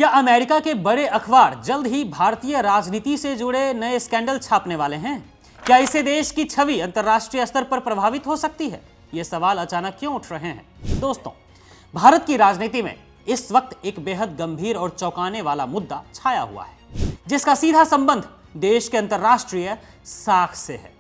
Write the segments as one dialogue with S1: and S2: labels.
S1: क्या अमेरिका के बड़े अखबार जल्द ही भारतीय राजनीति से जुड़े नए स्कैंडल छापने वाले हैं? क्या इससे देश की छवि अंतर्राष्ट्रीय स्तर पर प्रभावित हो सकती है? ये सवाल अचानक क्यों उठ रहे हैं? दोस्तों, भारत की राजनीति में इस वक्त एक बेहद गंभीर और चौंकाने वाला मुद्दा छाया हुआ है, जिसका सीधा संबंध देश के अंतर्राष्ट्रीय साख से है।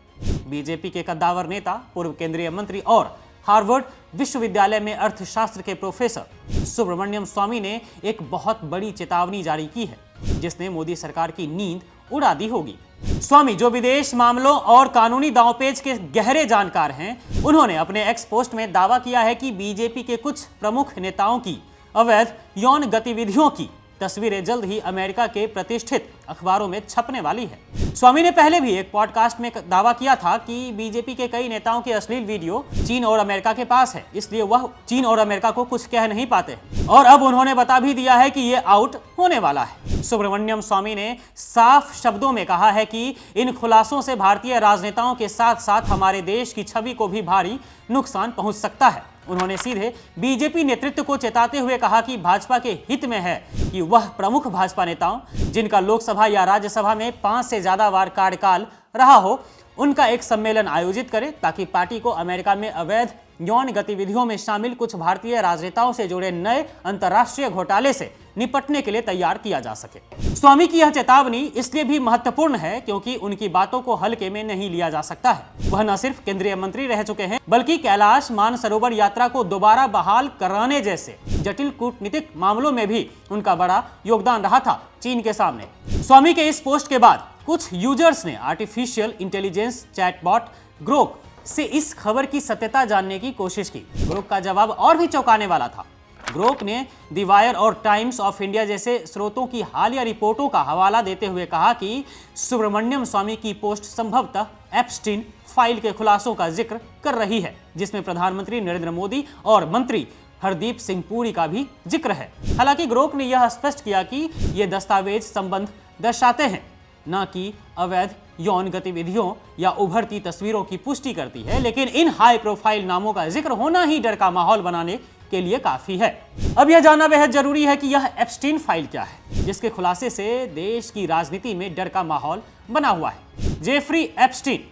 S1: बीजेपी के कद्दावर नेता, पूर्व केंद्रीय मंत्री और हार्वर्ड विश्वविद्यालय में अर्थशास्त्र के प्रोफेसर सुब्रमण्यम स्वामी ने एक बहुत बड़ी चेतावनी जारी की है, जिसने मोदी सरकार की नींद उड़ा दी होगी। स्वामी, जो विदेश मामलों और कानूनी दांवपेच के गहरे जानकार हैं, उन्होंने अपने एक्स पोस्ट में दावा किया है कि बीजेपी के कुछ प्रमुख नेताओं की अवैध यौन गतिविधियों की तस्वीरें जल्द ही अमेरिका के प्रतिष्ठित अखबारों में छपने वाली है। स्वामी ने पहले भी एक पॉडकास्ट में दावा किया था कि बीजेपी के कई नेताओं के अश्लील वीडियो चीन और अमेरिका के पास है, इसलिए वह चीन और अमेरिका को कुछ कह नहीं पाते। और अब उन्होंने बता भी दिया है कि ये आउट होने वाला है। सुब्रमण्यम स्वामी ने साफ शब्दों में कहा है कि इन खुलासों से भारतीय राजनेताओं के साथ साथ हमारे देश की छवि को भी भारी नुकसान पहुंच सकता है। उन्होंने सीधे बीजेपी नेतृत्व को चेताते हुए कहा कि भाजपा के हित में है कि वह प्रमुख भाजपा नेताओं, जिनका लोकसभा या राज्यसभा में 5 से ज्यादा बार कार्यकाल रहा हो, उनका एक सम्मेलन आयोजित करे, ताकि पार्टी को अमेरिका में अवैध यौन गतिविधियों में शामिल कुछ भारतीय राजनेताओं से जुड़े नए अंतर्राष्ट्रीय घोटाले से निपटने के लिए तैयार किया जा सके। स्वामी की यह चेतावनी इसलिए भी महत्वपूर्ण है क्योंकि उनकी बातों को हल्के में नहीं लिया जा सकता है। वह न सिर्फ केंद्रीय मंत्री रह चुके हैं, बल्कि कैलाश मानसरोवर यात्रा को दोबारा बहाल कराने जैसे जटिल कूटनीतिक मामलों में भी उनका बड़ा योगदान रहा था चीन के सामने। स्वामी के इस पोस्ट के बाद कुछ यूजर्स ने आर्टिफिशियल इंटेलिजेंस चैटबॉट ग्रोक से इस खबर की सत्यता जानने की कोशिश की। ग्रोक का जवाब और भी चौंकाने वाला था। ग्रोक ने द वायर और टाइम्स ऑफ इंडिया जैसे स्रोतों की हालिया रिपोर्टों का हवाला देते हुए कहा कि सुब्रमण्यम स्वामी की पोस्ट संभवतः एप्स्टीन फाइल के खुलासों का जिक्र कर रही है, जिसमें प्रधानमंत्री नरेंद्र मोदी और मंत्री हरदीप सिंह पुरी का भी जिक्र है। हालांकि ग्रोक ने यह स्पष्ट किया कि ये दस्तावेज संबंध दर्शाते हैं, न कि अवैध यौन गतिविधियों या उभरती तस्वीरों की पुष्टि करती है, लेकिन इन हाई प्रोफाइल नामों का जिक्र होना ही डर का माहौल बनाने के लिए काफी है। अब यह जानना बेहद जरूरी है कि यह एप्स्टीन फाइल क्या है, जिसके खुलासे से देश की राजनीति में डर का माहौल बना हुआ है। जेफरी एप्स्टीन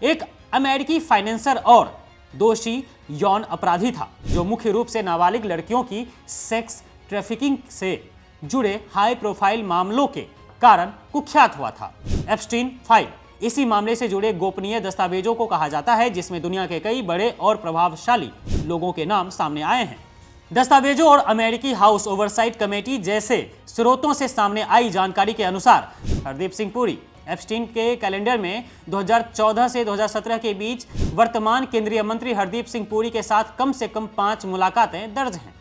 S1: एक अमेरिकी फाइनेंसर और दोषी यौन अपराधी था, जो मुख्य रूप से नाबालिग लड़कियों की सेक्स ट्रैफिकिंग से जुड़े हाई प्रोफाइल मामलों के कारण कुख्यात हुआ था। एप्स्टीन फाइल इसी मामले से जुड़े गोपनीय दस्तावेजों को कहा जाता है, जिसमें दुनिया के कई बड़े और प्रभावशाली लोगों के नाम सामने आए हैं। दस्तावेजों और अमेरिकी हाउस ओवरसाइट कमेटी जैसे स्रोतों से सामने आई जानकारी के अनुसार हरदीप सिंह पुरी एप्स्टीन के कैलेंडर में 2014 से 2017 के बीच वर्तमान केंद्रीय मंत्री हरदीप सिंह पुरी के साथ कम से कम 5 मुलाकातें दर्ज हैं।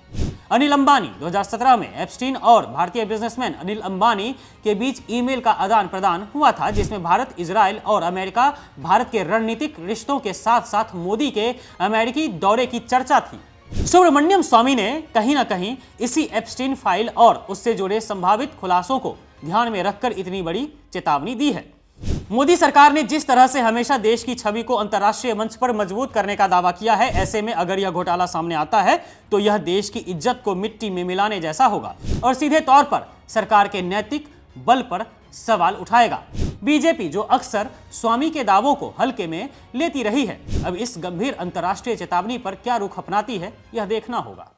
S1: अनिल अंबानी 2017 में एप्स्टीन और भारतीय बिजनेसमैन अनिल अंबानी के बीच ईमेल का आदान प्रदान हुआ था, जिसमें भारत, इजराइल और अमेरिका भारत के रणनीतिक रिश्तों के साथ साथ मोदी के अमेरिकी दौरे की चर्चा थी। सुब्रमण्यम स्वामी ने कहीं ना कहीं इसी एप्स्टीन फाइल और उससे जुड़े संभावित खुलासों को ध्यान में रखकर इतनी बड़ी चेतावनी दी है। मोदी सरकार ने जिस तरह से हमेशा देश की छवि को अंतर्राष्ट्रीय मंच पर मजबूत करने का दावा किया है, ऐसे में अगर यह घोटाला सामने आता है तो यह देश की इज्जत को मिट्टी में मिलाने जैसा होगा और सीधे तौर पर सरकार के नैतिक बल पर सवाल उठाएगा। बीजेपी, जो अक्सर स्वामी के दावों को हल्के में लेती रही है, अब इस गंभीर अंतर्राष्ट्रीय चेतावनी पर क्या रुख अपनाती है, यह देखना होगा।